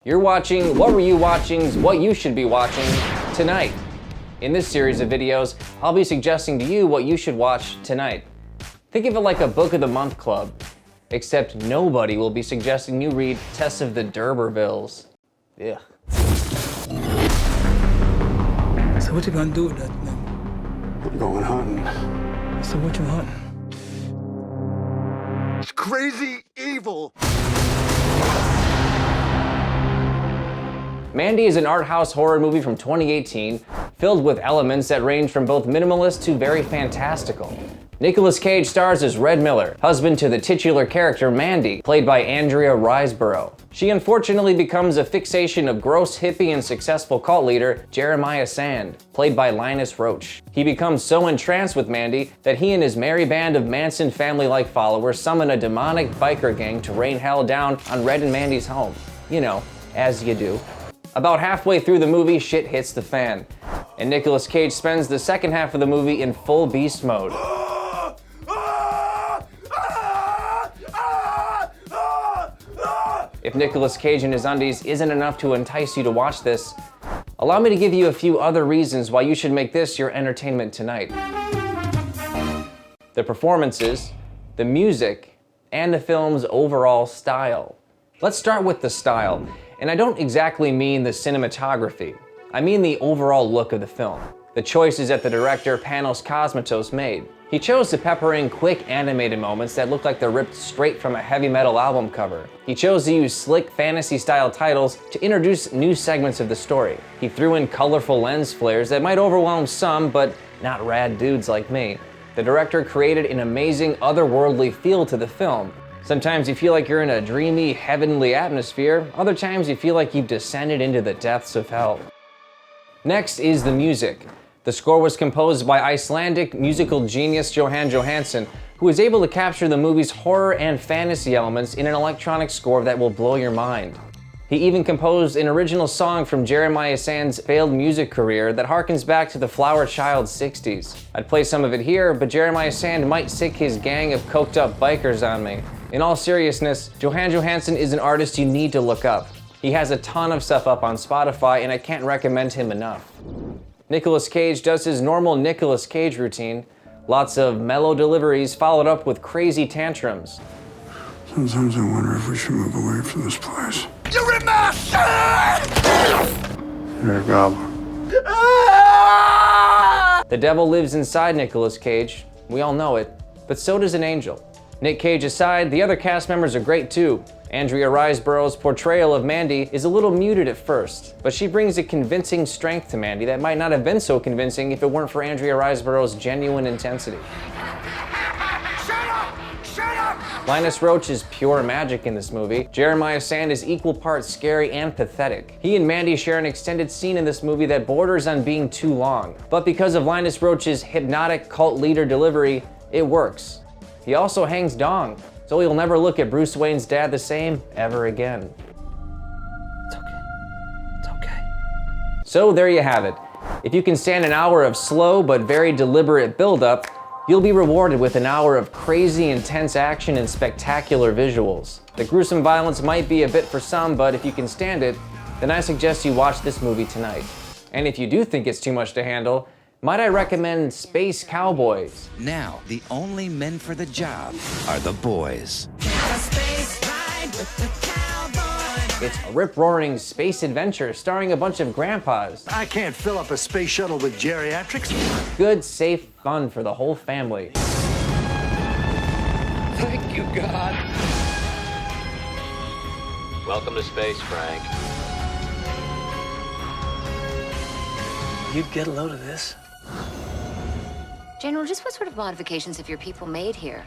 You're watching What Were You Watching's What You Should Be Watching Tonight. In this series of videos, I'll be suggesting to you what you should watch tonight. Think of it like a Book of the Month club, except nobody will be suggesting you read Tess of the D'Urbervilles. Ugh. So what you gonna do with that thing? I'm going hunting. So what you hunting? It's crazy evil. Mandy is an art house horror movie from 2018, filled with elements that range from both minimalist to very fantastical. Nicolas Cage stars as Red Miller, husband to the titular character Mandy, played by Andrea Riseborough. She unfortunately becomes a fixation of gross hippie and successful cult leader Jeremiah Sand, played by Linus Roach. He becomes so entranced with Mandy that he and his merry band of Manson family-like followers summon a demonic biker gang to rain hell down on Red and Mandy's home. You know, as you do. About halfway through the movie, shit hits the fan, and Nicolas Cage spends the second half of the movie in full beast mode. If Nicolas Cage in his undies isn't enough to entice you to watch this, allow me to give you a few other reasons why you should make this your entertainment tonight. The performances, the music, and the film's overall style. Let's start with the style, and I don't exactly mean the cinematography. I mean the overall look of the film, the choices that the director Panos Cosmatos made. He chose to pepper in quick animated moments that look like they're ripped straight from a heavy metal album cover. He chose to use slick fantasy-style titles to introduce new segments of the story. He threw in colorful lens flares that might overwhelm some, but not rad dudes like me. The director created an amazing otherworldly feel to the film. Sometimes you feel like you're in a dreamy, heavenly atmosphere. Other times you feel like you've descended into the depths of hell. Next is the music. The score was composed by Icelandic musical genius Jóhann Jóhannsson, who was able to capture the movie's horror and fantasy elements in an electronic score that will blow your mind. He even composed an original song from Jeremiah Sand's failed music career that harkens back to the Flower Child 60s. I'd play some of it here, but Jeremiah Sand might sick his gang of coked up bikers on me. In all seriousness, Jóhann Jóhannsson is an artist you need to look up. He has a ton of stuff up on Spotify, and I can't recommend him enough. Nicolas Cage does his normal Nicolas Cage routine. Lots of mellow deliveries followed up with crazy tantrums. Sometimes I wonder if we should move away from this place. You're in my shit! You're a goblin. The devil lives inside Nicolas Cage. We all know it, but so does an angel. Nick Cage aside, the other cast members are great too. Andrea Riseborough's portrayal of Mandy is a little muted at first, but she brings a convincing strength to Mandy that might not have been so convincing if it weren't for Andrea Riseborough's genuine intensity. Shut up! Shut up! Linus Roach is pure magic in this movie. Jeremiah Sand is equal parts scary and pathetic. He and Mandy share an extended scene in this movie that borders on being too long, but because of Linus Roach's hypnotic cult leader delivery, it works. He also hangs dong, so he'll never look at Bruce Wayne's dad the same ever again. It's okay. It's okay. So there you have it. If you can stand an hour of slow but very deliberate build-up, you'll be rewarded with an hour of crazy, intense action and spectacular visuals. The gruesome violence might be a bit for some, but if you can stand it, then I suggest you watch this movie tonight. And if you do think it's too much to handle, might I recommend Space Cowboys? Now, the only men for the job are the boys. It's a rip-roaring space adventure starring a bunch of grandpas. I can't fill up a space shuttle with geriatrics. Good, safe fun for the whole family. Thank you, God. Welcome to space, Frank. You'd get a load of this. General, just what sort of modifications have your people made here?